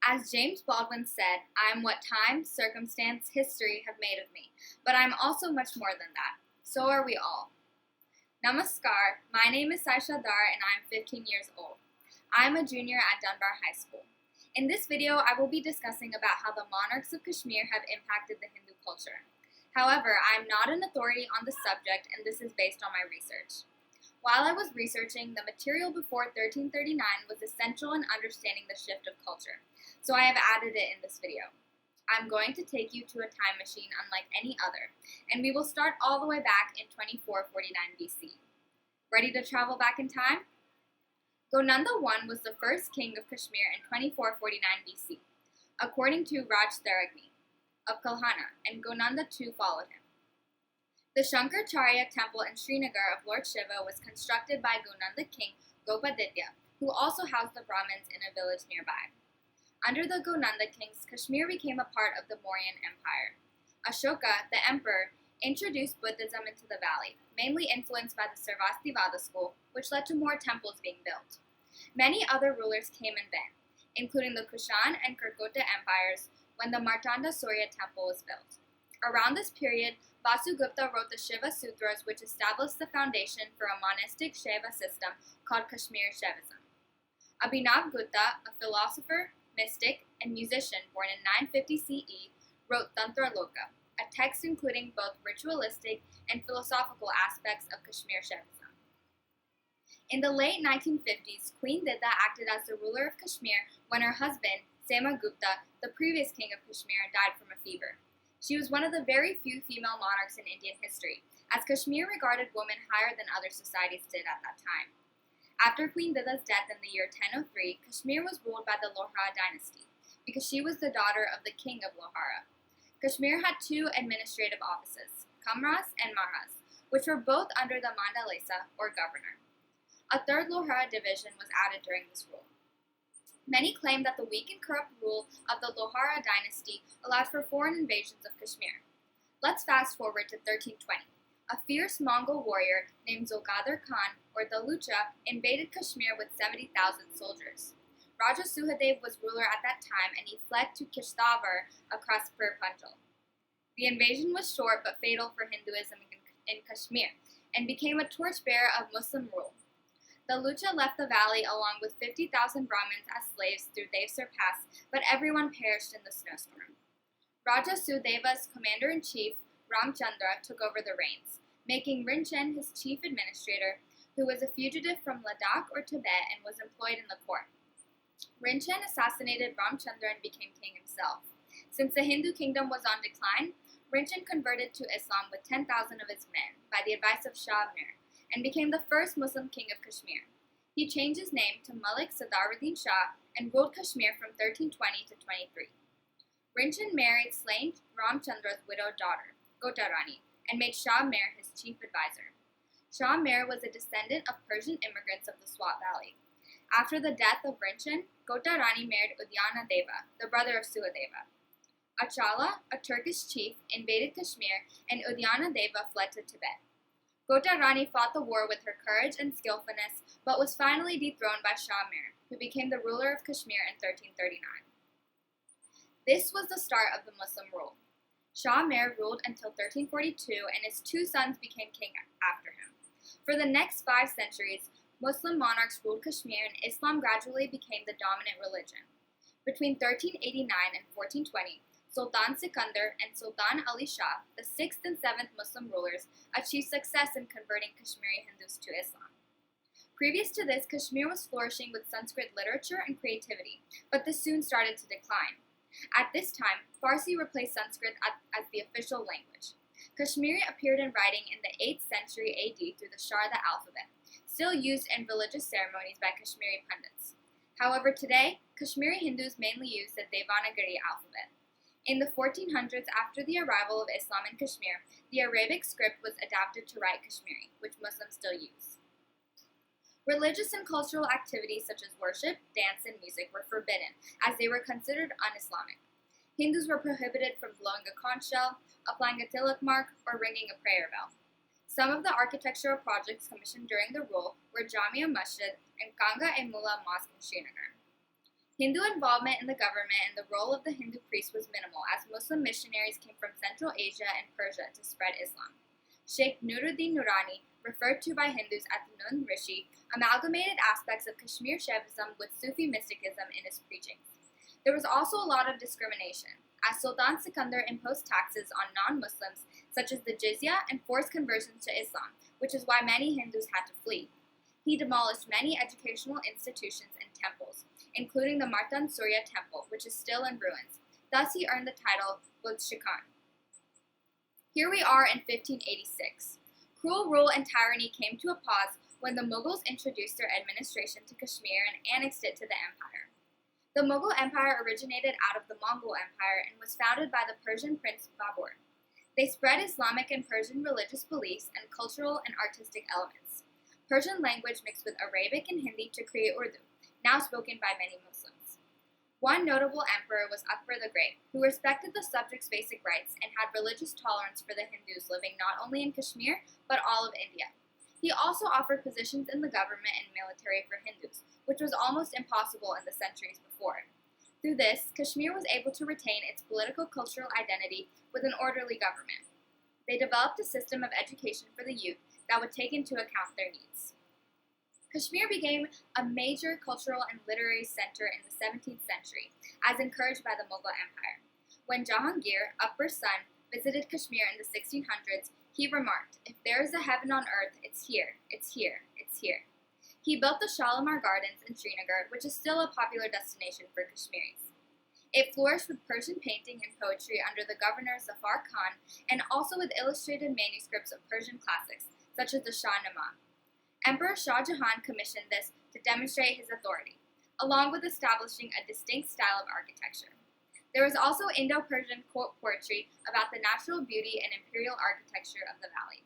As James Baldwin said, I am what time, circumstance, history have made of me, but I am also much more than that. So are we all. Namaskar, my name is Saisha Dhar and I am 15 years old. I am a junior at Dunbar High School. In this video, I will be discussing about how the monarchs of Kashmir have impacted the Hindu culture. However, I am not an authority on the subject and this is based on my research. While I was researching, the material before 1339 was essential in understanding the shift of culture, so I have added it in this video. I'm going to take you to a time machine unlike any other, and we will start all the way back in 2449 BC. Ready to travel back in time? Gonanda I was the first king of Kashmir in 2449 BC, according to Raj Tharagni of Kalhana, and Gonanda II followed him. The Shankaracharya temple in Srinagar of Lord Shiva was constructed by Gonanda king Gopaditya, who also housed the Brahmins in a village nearby. Under the Gonanda kings, Kashmir became a part of the Mauryan Empire. Ashoka, the emperor, introduced Buddhism into the valley, mainly influenced by the Sarvastivada school, which led to more temples being built. Many other rulers came and went, including the Kushan and Kirkota empires, when the Martanda Surya temple was built. Around this period, Vasugupta wrote the Shiva Sutras, which established the foundation for a monastic Shaiva system called Kashmir Shaivism. Abhinav Gupta, a philosopher, mystic, and musician born in 950 CE, wrote Tantra Loka, a text including both ritualistic and philosophical aspects of Kashmir Shaivism. In the late 1950s, Queen Dida acted as the ruler of Kashmir when her husband, Sema Gupta, the previous king of Kashmir, died from a fever. She was one of the very few female monarchs in Indian history, as Kashmir regarded women higher than other societies did at that time. After Queen Dida's death in the year 1003, Kashmir was ruled by the Lohara dynasty, because she was the daughter of the king of Lohara. Kashmir had two administrative offices, Kamras and Mahras, which were both under the Mandalesa, or governor. A third Lohara division was added during this rule. Many claim that the weak and corrupt rule of the Lohara dynasty allowed for foreign invasions of Kashmir. Let's fast forward to 1320. A fierce Mongol warrior named Zulgadar Khan, or Dalucha, invaded Kashmir with 70,000 soldiers. Raja Suhadev was ruler at that time and he fled to Kishtawar across Pir Panjal. The invasion was short but fatal for Hinduism in Kashmir and became a torchbearer of Muslim rule. The Lucha left the valley along with 50,000 Brahmins as slaves through Devsar Pass, but everyone perished in the snowstorm. Raja Sudeva's commander-in-chief, Ramchandra, took over the reins, making Rinchen his chief administrator, who was a fugitive from Ladakh or Tibet and was employed in the court. Rinchen assassinated Ramchandra and became king himself. Since the Hindu kingdom was on decline, Rinchen converted to Islam with 10,000 of his men by the advice of Shah Mir, and became the first Muslim king of Kashmir. He changed his name to Malik Sadaruddin Shah and ruled Kashmir from 1320 to 23. Rinchen married slain Ramchandra's widowed daughter, Gota Rani, and made Shah Mir his chief advisor. Shah Mir was a descendant of Persian immigrants of the Swat Valley. After the death of Rinchen, Gota Rani married Udyana Deva, the brother of Suhadeva. Achala, a Turkish chief, invaded Kashmir, and Udyana Deva fled to Tibet. Gota Rani fought the war with her courage and skillfulness, but was finally dethroned by Shah Mir, who became the ruler of Kashmir in 1339. This was the start of the Muslim rule. Shah Mir ruled until 1342, and his two sons became king after him. For the next 5 centuries, Muslim monarchs ruled Kashmir, and Islam gradually became the dominant religion. Between 1389 and 1420, Sultan Sikandar and Sultan Ali Shah, the 6th and 7th Muslim rulers, achieved success in converting Kashmiri Hindus to Islam. Previous to this, Kashmir was flourishing with Sanskrit literature and creativity, but this soon started to decline. At this time, Farsi replaced Sanskrit as the official language. Kashmiri appeared in writing in the 8th century AD through the Sharada alphabet, still used in religious ceremonies by Kashmiri pundits. However, today, Kashmiri Hindus mainly use the Devanagari alphabet. In the 1400s, after the arrival of Islam in Kashmir, the Arabic script was adapted to write Kashmiri, which Muslims still use. Religious and cultural activities such as worship, dance, and music were forbidden, as they were considered un-Islamic. Hindus were prohibited from blowing a conch shell, applying a tilak mark, or ringing a prayer bell. Some of the architectural projects commissioned during the rule were Jamia Masjid and Ganga-e-Mullah Mosque in Srinagar. Hindu involvement in the government and the role of the Hindu priest was minimal, as Muslim missionaries came from Central Asia and Persia to spread Islam. Sheikh Nuruddin Nurani, referred to by Hindus as the Nun Rishi, amalgamated aspects of Kashmir Shaivism with Sufi mysticism in his preachings. There was also a lot of discrimination, as Sultan Sikandar imposed taxes on non-Muslims, such as the jizya, and forced conversions to Islam, which is why many Hindus had to flee. He demolished many educational institutions and temples, including the Martan Surya Temple, which is still in ruins. Thus, he earned the title Budshikan. Here we are in 1586. Cruel rule and tyranny came to a pause when the Mughals introduced their administration to Kashmir and annexed it to the empire. The Mughal Empire originated out of the Mongol Empire and was founded by the Persian prince Babur. They spread Islamic and Persian religious beliefs and cultural and artistic elements. Persian language mixed with Arabic and Hindi to create Urdu, now spoken by many Muslims. One notable emperor was Akbar the Great, who respected the subjects' basic rights and had religious tolerance for the Hindus living not only in Kashmir, but all of India. He also offered positions in the government and military for Hindus, which was almost impossible in the centuries before. Through this, Kashmir was able to retain its political-cultural identity with an orderly government. They developed a system of education for the youth that would take into account their needs. Kashmir became a major cultural and literary center in the 17th century, as encouraged by the Mughal Empire. When Jahangir, Akbar's son, visited Kashmir in the 1600s, he remarked, "If there is a heaven on earth, it's here, it's here, it's here." He built the Shalimar Gardens in Srinagar, which is still a popular destination for Kashmiris. It flourished with Persian painting and poetry under the governor Zafar Khan, and also with illustrated manuscripts of Persian classics, such as the Shahnameh. Emperor Shah Jahan commissioned this to demonstrate his authority, along with establishing a distinct style of architecture. There was also Indo-Persian court poetry about the natural beauty and imperial architecture of the valley.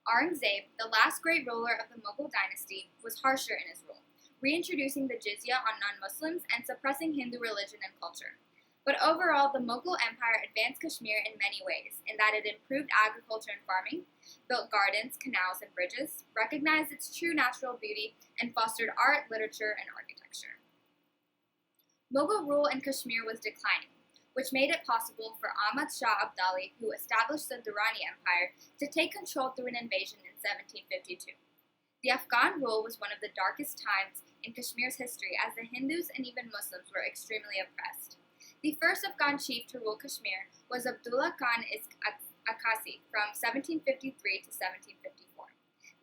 Aurangzeb, the last great ruler of the Mughal dynasty, was harsher in his rule, reintroducing the jizya on non-Muslims and suppressing Hindu religion and culture. But overall, the Mughal Empire advanced Kashmir in many ways, in that it improved agriculture and farming, built gardens, canals, and bridges, recognized its true natural beauty, and fostered art, literature, and architecture. Mughal rule in Kashmir was declining, which made it possible for Ahmad Shah Abdali, who established the Durrani Empire, to take control through an invasion in 1752. The Afghan rule was one of the darkest times in Kashmir's history, as the Hindus and even Muslims were extremely oppressed. The first Afghan chief to rule Kashmir was Abdullah Khan Akasi from 1753 to 1754.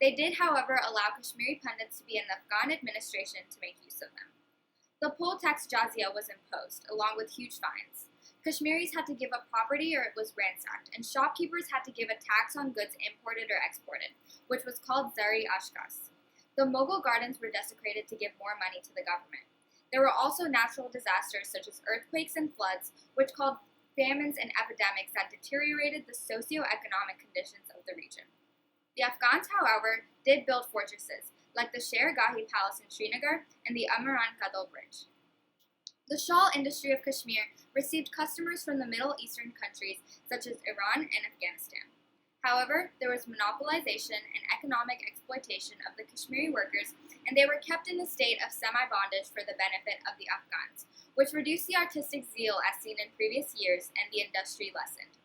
They did, however, allow Kashmiri pundits to be in the Afghan administration to make use of them. The poll tax jizya was imposed, along with huge fines. Kashmiris had to give up property or it was ransacked, and shopkeepers had to give a tax on goods imported or exported, which was called zari ashkas. The Mughal gardens were desecrated to give more money to the government. There were also natural disasters such as earthquakes and floods, which caused famines and epidemics that deteriorated the socio-economic conditions of the region. The Afghans, however, did build fortresses, like the Sher Gahi Palace in Srinagar and the Amaran Kadal Bridge. The shawl industry of Kashmir received customers from the Middle Eastern countries such as Iran and Afghanistan. However, there was monopolization and economic exploitation of the Kashmiri workers, and they were kept in a state of semi-bondage for the benefit of the Afghans, which reduced the artistic zeal as seen in previous years, and the industry lessened.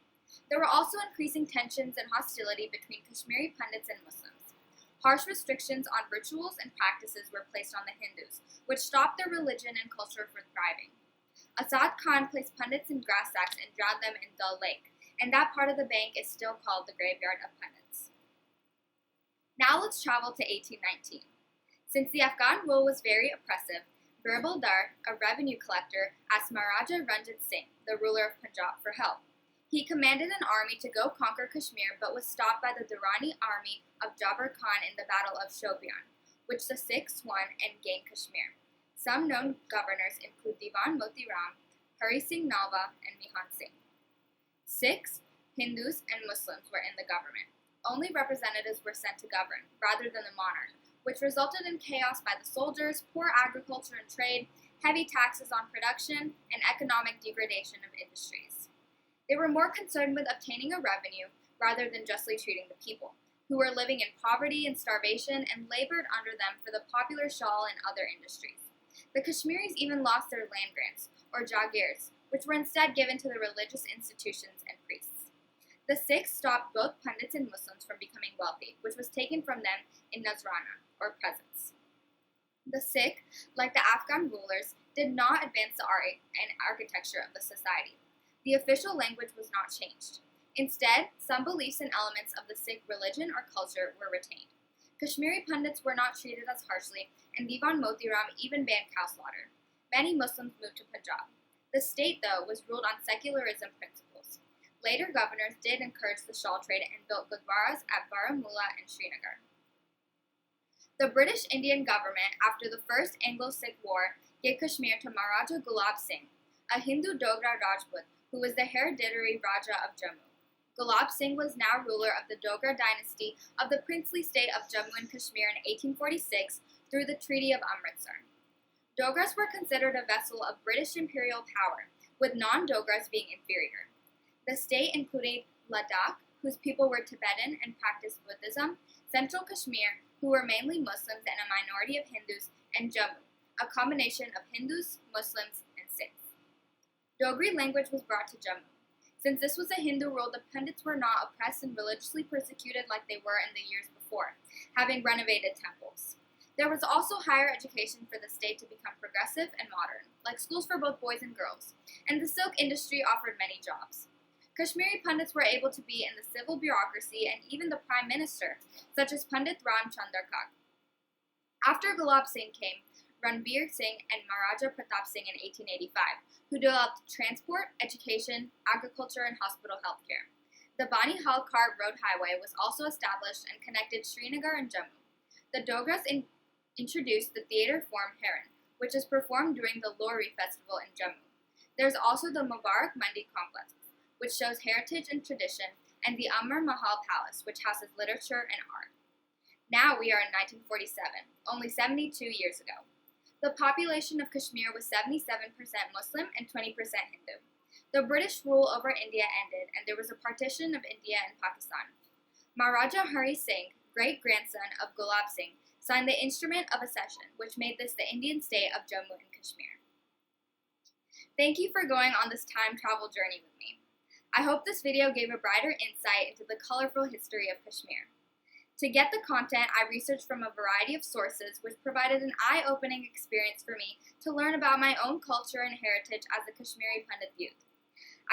There were also increasing tensions and hostility between Kashmiri pundits and Muslims. Harsh restrictions on rituals and practices were placed on the Hindus, which stopped their religion and culture from thriving. Azad Khan placed pundits in grass sacks and drowned them in Dal Lake, and that part of the bank is still called the Graveyard of Pundits. Now let's travel to 1819. Since the Afghan rule was very oppressive, Birbal Dhar, a revenue collector, asked Maharaja Ranjit Singh, the ruler of Punjab, for help. He commanded an army to go conquer Kashmir, but was stopped by the Durrani army of Jabar Khan in the Battle of Shopian, which the Sikhs won and gained Kashmir. Some known governors include Diwan Moti Ram, Hari Singh Nalwa, and Mihan Singh. Sikhs, Hindus, and Muslims were in the government. Only representatives were sent to govern, rather than the monarch, which resulted in chaos by the soldiers, poor agriculture and trade, heavy taxes on production, and economic degradation of industries. They were more concerned with obtaining a revenue rather than justly treating the people, who were living in poverty and starvation and labored under them for the popular shawl and other industries. The Kashmiris even lost their land grants, or jagirs, which were instead given to the religious institutions and priests. The Sikhs stopped both Pandits and Muslims from becoming wealthy, which was taken from them in Nazrana, or presents. The Sikh, like the Afghan rulers, did not advance the art and architecture of the society. The official language was not changed. Instead, some beliefs and elements of the Sikh religion or culture were retained. Kashmiri Pandits were not treated as harshly, and Diwan Motiram even banned cow slaughter. Many Muslims moved to Punjab. The state, though, was ruled on secularism principles. Later governors did encourage the shawl trade and built gurdwaras at Baramulla and Srinagar. The British Indian government, after the First Anglo-Sikh War, gave Kashmir to Maharaja Gulab Singh, a Hindu Dogra Rajput who was the hereditary Raja of Jammu. Gulab Singh was now ruler of the Dogra dynasty of the princely state of Jammu and Kashmir in 1846 through the Treaty of Amritsar. Dogras were considered a vessel of British imperial power, with non-Dogras being inferior. The state included Ladakh, whose people were Tibetan and practiced Buddhism, Central Kashmir, who were mainly Muslims and a minority of Hindus, and Jammu, a combination of Hindus, Muslims, and Sikhs. Dogri language was brought to Jammu. Since this was a Hindu rule, the Pandits were not oppressed and religiously persecuted like they were in the years before, having renovated temples. There was also higher education for the state to become progressive and modern, like schools for both boys and girls, and the silk industry offered many jobs. Kashmiri Pandits were able to be in the civil bureaucracy and even the prime minister, such as Pandit Ram Chandar Kak. After Gulab Singh came Ranbir Singh and Maharaja Pratap Singh in 1885, who developed transport, education, agriculture, and hospital healthcare. The Bani Hal Kar Road Highway was also established and connected Srinagar and Jammu. The Dogras introduced the theater form Heron, which is performed during the Lohri festival in Jammu. There's also the Mubarak Mandi complex, which shows heritage and tradition, and the Amar Mahal Palace, which houses literature and art. Now we are in 1947, only 72 years ago. The population of Kashmir was 77% Muslim and 20% Hindu. The British rule over India ended, and there was a partition of India and Pakistan. Maharaja Hari Singh, great-grandson of Gulab Singh, signed the Instrument of Accession, which made this the Indian state of Jammu and Kashmir. Thank you for going on this time travel journey with me. I hope this video gave a brighter insight into the colorful history of Kashmir. To get the content, I researched from a variety of sources, which provided an eye-opening experience for me to learn about my own culture and heritage as a Kashmiri Pandit youth.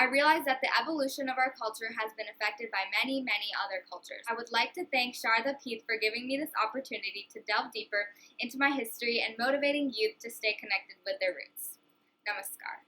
I realized that the evolution of our culture has been affected by many, many other cultures. I would like to thank SharadaPeeth for giving me this opportunity to delve deeper into my history and motivating youth to stay connected with their roots. Namaskar.